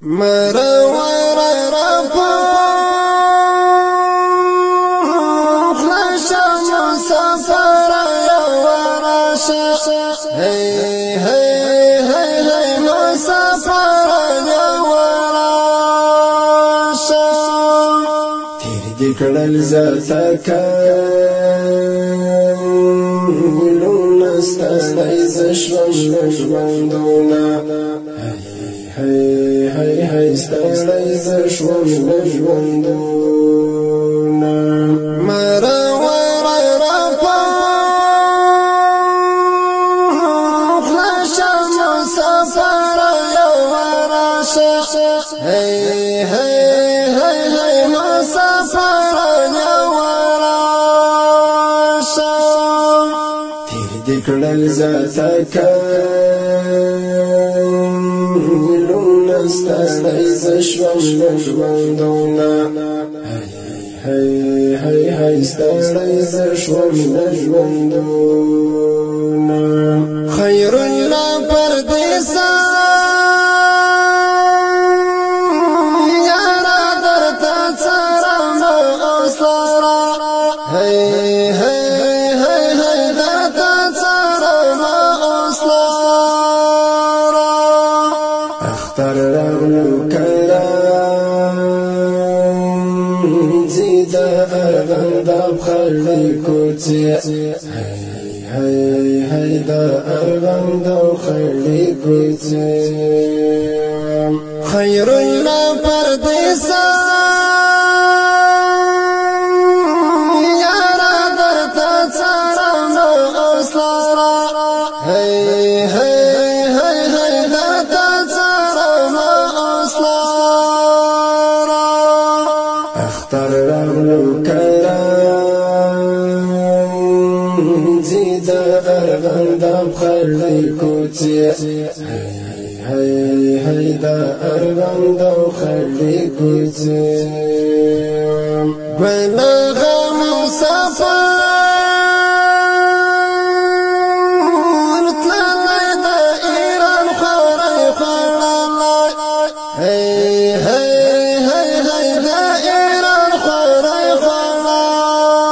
مرور ربا خلاشا مسافر يا وراشا هي هي هي هي مسافر يا وراشا تير ديكر الزاتك ولون استاذ شوان شواندونا هي هي هي استاذ شوان شواندونا مرور ربا خلاشا مسافر يا وراشا هي هي هي هي مسافر يا وراشا تير ديكر الزاتك استاذ شوان شواندونا هي هي هي استاذ شوان شواندونا خير الله پردیسا یا را درتا سرم اصلارا هي هي هي هي درتا سرم اصلارا اختر خلي كوتي هي هي دا أرغم دو خلي كوتي خير الله پردیسا يا را درتا سرم اصلارا هي هي هي هي درتا سرم اصلارا اختر رغلو أرغم خلي كوتي هي هي دا أرغم دو خلي كوتي بلغ مسافر طلع دائرة خوري خلالي هي هي هي هي دائرة خوري خلالي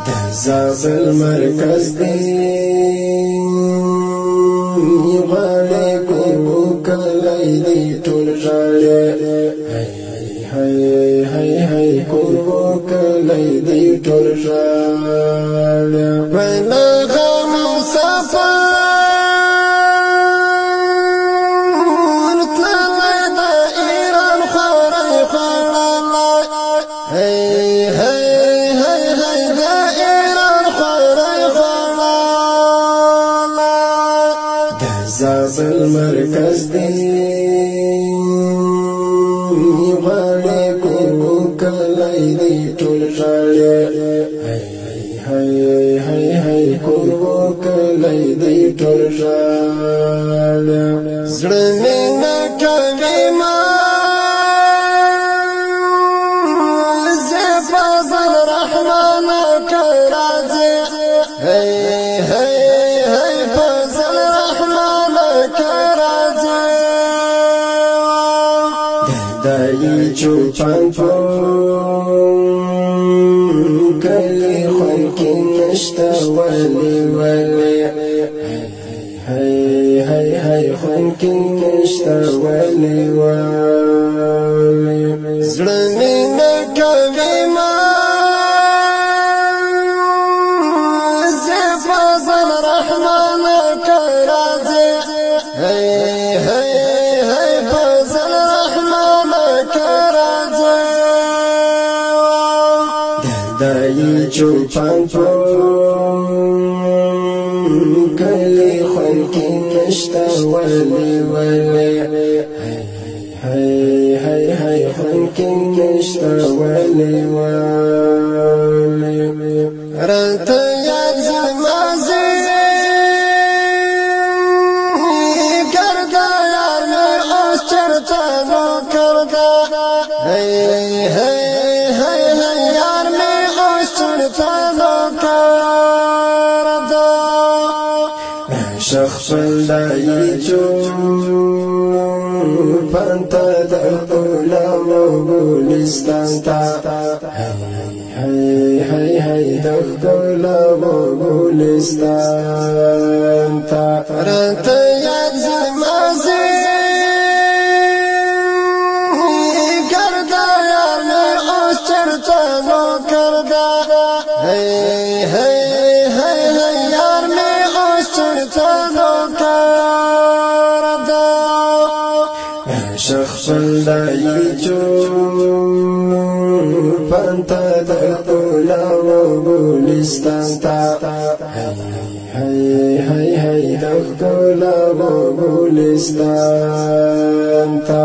دهزاز المركز يغالي كوكا ليلي ترجالي هي هي هي هي كوكا ليلي ترجالي بلغ مسافر طلع دائرة خوري خلالي هي هي هي هي دائرة خوري خلالي دهزاز المركز يغالي كوكا ليلي ترجالي هي هي هي هي كوكا ليلي ترجالي زرمينا كلمة زفاز الرحمن كرازي هي هي هي فاز الرحمن كرازي داي چوپان پو کلی خونکی نشتا ولی ولی هی هی هی خونکی نشتا ولی ولی زرمی نکوی ما زفاز الرحمن کرازی هی هی هی فاز الرحمن کرازی داي چوپان پو کلی خونکی نشتا ولی ولی هی هی هی خونکی نشتا ولی ولی راته یاد زمازی کرده یار میر اوس چرته نو کرده هی هی هی هی یار میر اوس چرته نو کرده شخص داي چو پانتا دخلو گلستان تا هی دخلو گلستان تا رات یاد زمازی کردا یار میں اوش چرتا نو کردا هی یار میں اوش چرتا نو کردا شخص دای چو پانتا دخلو گلستان تا هی دخلو گلستان تا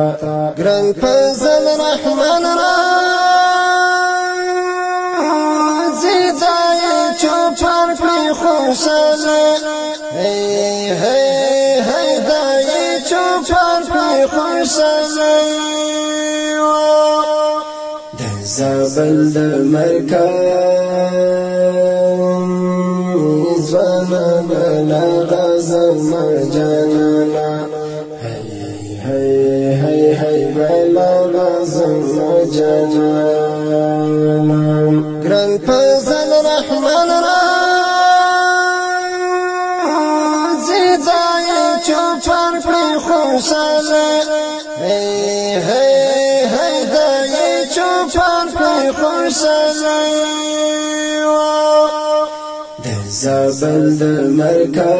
گران فضل رحمان را زیدای چوپر پی خوشاله هی دای چوپر پی خوشاله زابل د مرکز وانا بلا غزم جانانا هی بلا غزم جانانا گران فضل رحمان را زیدای چوپر پی خوشاله چوپان پی خوشاله د زابل د مرکز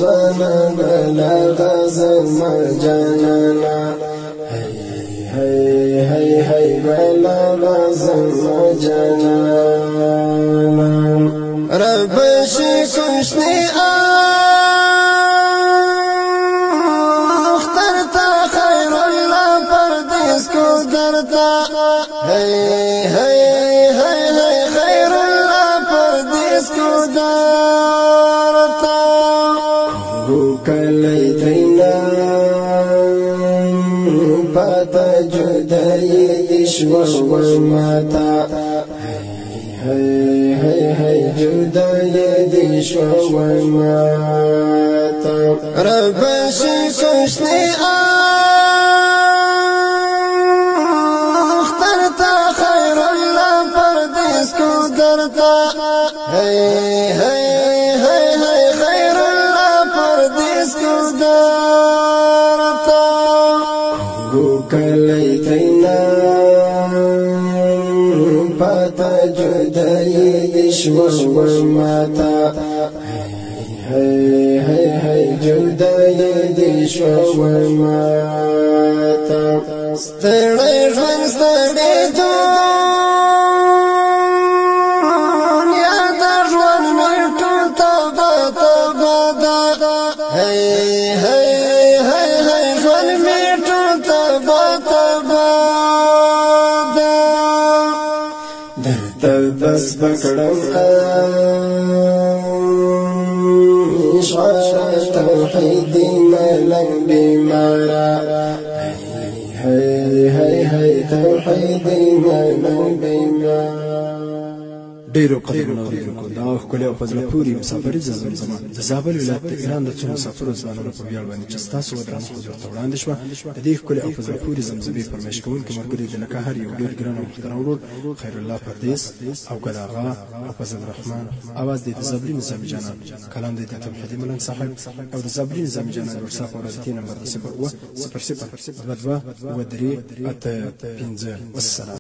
وانا بلا غزم جانانا هی بلا غزم جانانا رب شکشنی خیر اللہ پردیس کو دارتا کو کلی تینا پاتا جدائی دشوا و ماتا جدائی دشوا و ماتا رب شکشنی خیر اللہ پردیس کو دارتا کو کلی تینا پاتا جدائی دشوا و ماتا جدائی دشوا و ماتا ستړی ژوند ستړی بس بکڑم اشعار توحیدی ملنگ بیمارا هی توحیدی ملنگ بیمارا ډیرو قدرونو اوریدونکو دا ښکلې او په زړه پورې مسافري زما د زابل ولایت د ایران د څو مسافرو ځوانانو په ویاړ باندې چې ستاسو ودرانه حضور ته وړاندې شوه د دې ښکلې او په زړه پورې زمزمې فرمایش کوونکي ملګري د لکه هر یو ډېر ګران او محترم ورور خیر الله پردیس او ګل آغا او فضل الرحمن اواز دی د زابلي نظامي جانان کلام دی د توحیدي ملنګ صاحب او د زابلي نظامي جانان ورساف او رادیو نمبر 0 0 0 0 2 2 3 8 5 والسلام